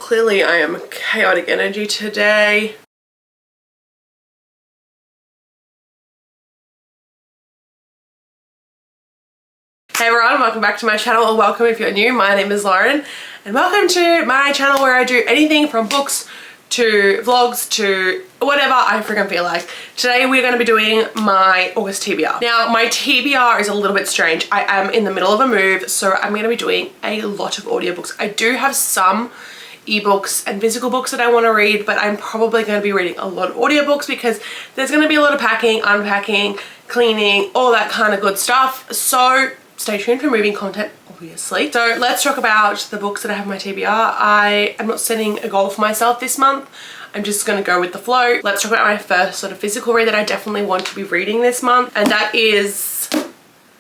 Clearly I am chaotic energy today. Hey everyone, welcome back to my channel, or welcome if you're new. My name is Lauren and welcome to my channel where I do anything from books to vlogs to whatever I freaking feel like. Today we're going to be doing my August TBR. Now my TBR is a little bit strange. I am in the middle of a move, so I'm going to be doing a lot of audiobooks. I do have some ebooks and physical books that I want to read, but I'm probably going to be reading a lot of audiobooks because there's going to be a lot of packing, unpacking, cleaning, all that kind of good stuff. So stay tuned for moving content, obviously. So let's talk about the books that I have in my TBR. I am not setting a goal for myself this month. I'm just going to go with the flow. Let's talk about my first sort of physical read that I definitely want to be reading this month, and that is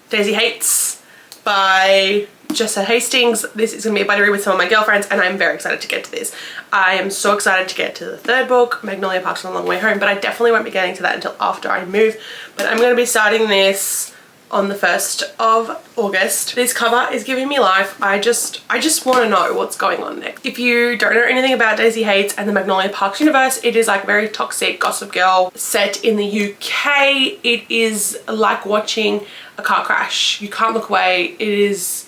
Daisy Hates by Jessa Hastings. This is going to be a buddy read with some of my girlfriends, and I'm very excited to get to this. I am so excited to get to the third book, Magnolia Park's on a Long Way Home, but I definitely won't be getting to that until after I move. But I'm going to be starting this on the 1st of August. This cover is giving me life. I just want to know what's going on next. If you don't know anything about Daisy Hates and the Magnolia Parks universe, it is like very toxic Gossip Girl set in the UK. It is like watching a car crash. You can't look away. It is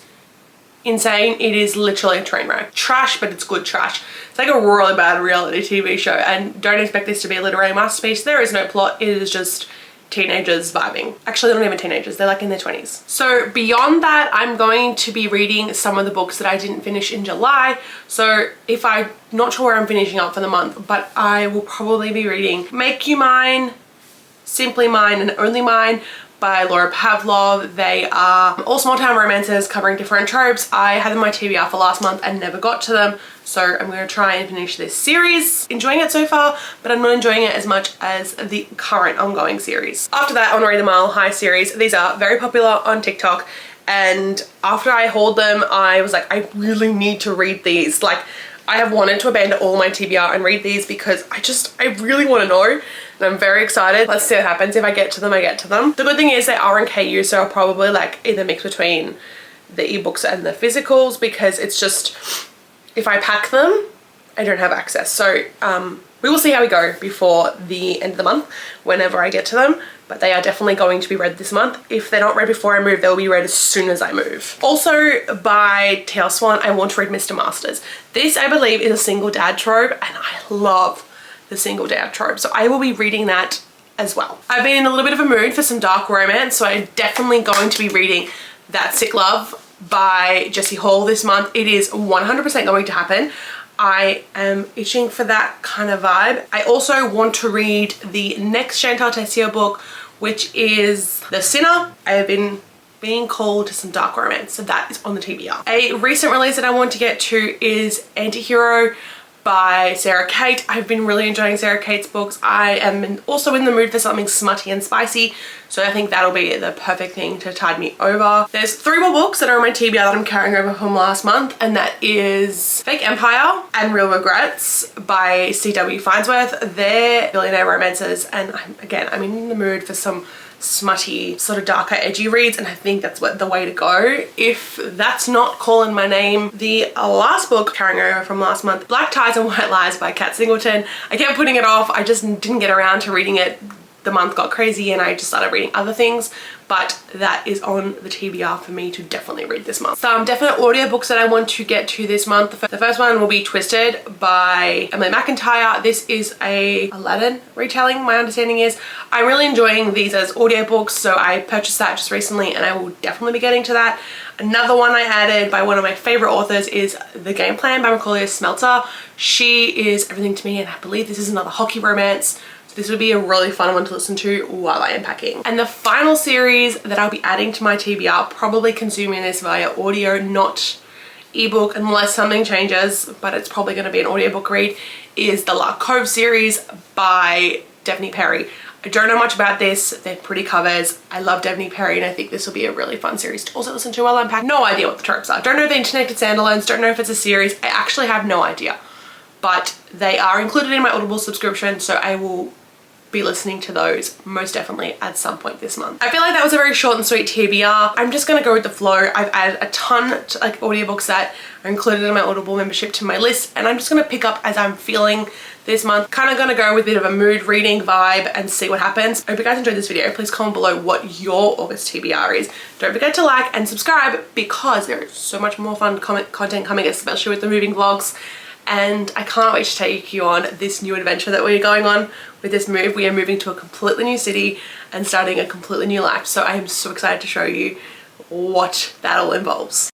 insane. It is literally a train wreck. Trash, but it's good trash. It's like a really bad reality TV show, and don't expect this to be a literary masterpiece. There is no plot. It is just teenagers vibing. Actually, they're not even teenagers, they're like in their 20s. So beyond that, I'm going to be reading some of the books that I didn't finish in July. So if I'm not sure where I'm finishing up for the month, but I will probably be reading Make You Mine, Simply Mine and Only Mine by Laura Pavlov. They are all small town romances covering different tropes. I had them on my TBR for last month and never got to them, so I'm going to try and finish this series. Enjoying it so far, but I'm not enjoying it as much as the current ongoing series. After that, I want to read the Mile High series. These are very popular on TikTok, and after I hauled them, I was like, I really need to read these. Like, I have wanted to abandon all my TBR and read these because I really want to know, and I'm very excited. Let's see what happens. If I get to them, I get to them. The good thing is they are in KU, so I'll probably like either mix between the ebooks and the physicals, because it's just, if I pack them, I don't have access. So we will see how we go before the end of the month whenever I get to them, but they are definitely going to be read this month. If they're not read before I move, they'll be read as soon as I move. Also by Tail Swan, I want to read Mr. Masters. This, I believe, is a single dad trope, and I love the single dad trope, so I will be reading that as well. I've been in a little bit of a mood for some dark romance, so I'm definitely going to be reading That Sick Love by Jessie Hall this month. It is 100% going to happen. I am itching for that kind of vibe. I also want to read the next Chantal Tessier book, which is The Sinner. I have been being called to some dark romance, so that is on the TBR. A recent release that I want to get to is Antihero by Sarah Kate. I've been really enjoying Sarah Kate's books. I am also in the mood for something smutty and spicy, so I think that'll be the perfect thing to tide me over. There's 3 more books that are on my TBR that I'm carrying over from last month, and that is Fake Empire and Real Regrets by C.W. Farnsworth. They're billionaire romances, and I'm in the mood for some smutty, sort of darker, edgy reads, and I think that's the way to go. If that's not calling my name, the last book carrying over from last month, Black Ties and White Lies by Kat Singleton. I kept putting it off. I just didn't get around to reading it. The month got crazy and I just started reading other things, but that is on the TBR for me to definitely read this month. Some definite audiobooks that I want to get to this month. The first one will be Twisted by Emily McIntyre. This is a Aladdin retelling, my understanding is. I'm really enjoying these as audiobooks, so I purchased that just recently and I will definitely be getting to that. Another one I added by one of my favorite authors is The Game Plan by Macaulay Smelter. She is everything to me, and I believe this is another hockey romance. This would be a really fun one to listen to while I am packing. And the final series that I'll be adding to my TBR, probably consuming this via audio, not ebook unless something changes, but it's probably going to be an audiobook read, is the La Cove series by Daphne Perry. I don't know much about this. They're pretty covers. I love Daphne Perry, and I think this will be a really fun series to also listen to while I'm packing. No idea what the tropes are. Don't know if they're interconnected standalones. Don't know if it's a series. I actually have no idea. But they are included in my Audible subscription, so I will be listening to those most definitely at some point this month. I feel like that was a very short and sweet TBR. I'm just gonna go with the flow. I've added a ton to like audiobooks that are included in my Audible membership to my list, and I'm just gonna pick up as I'm feeling this month. Kind of gonna go with a bit of a mood reading vibe and see what happens. I hope you guys enjoyed this video. Please comment below what your August TBR is. Don't forget to like and subscribe because there is so much more fun content coming, especially with the moving vlogs. And I can't wait to take you on this new adventure that we're going on with this move. We are moving to a completely new city and starting a completely new life. So I am so excited to show you what that all involves.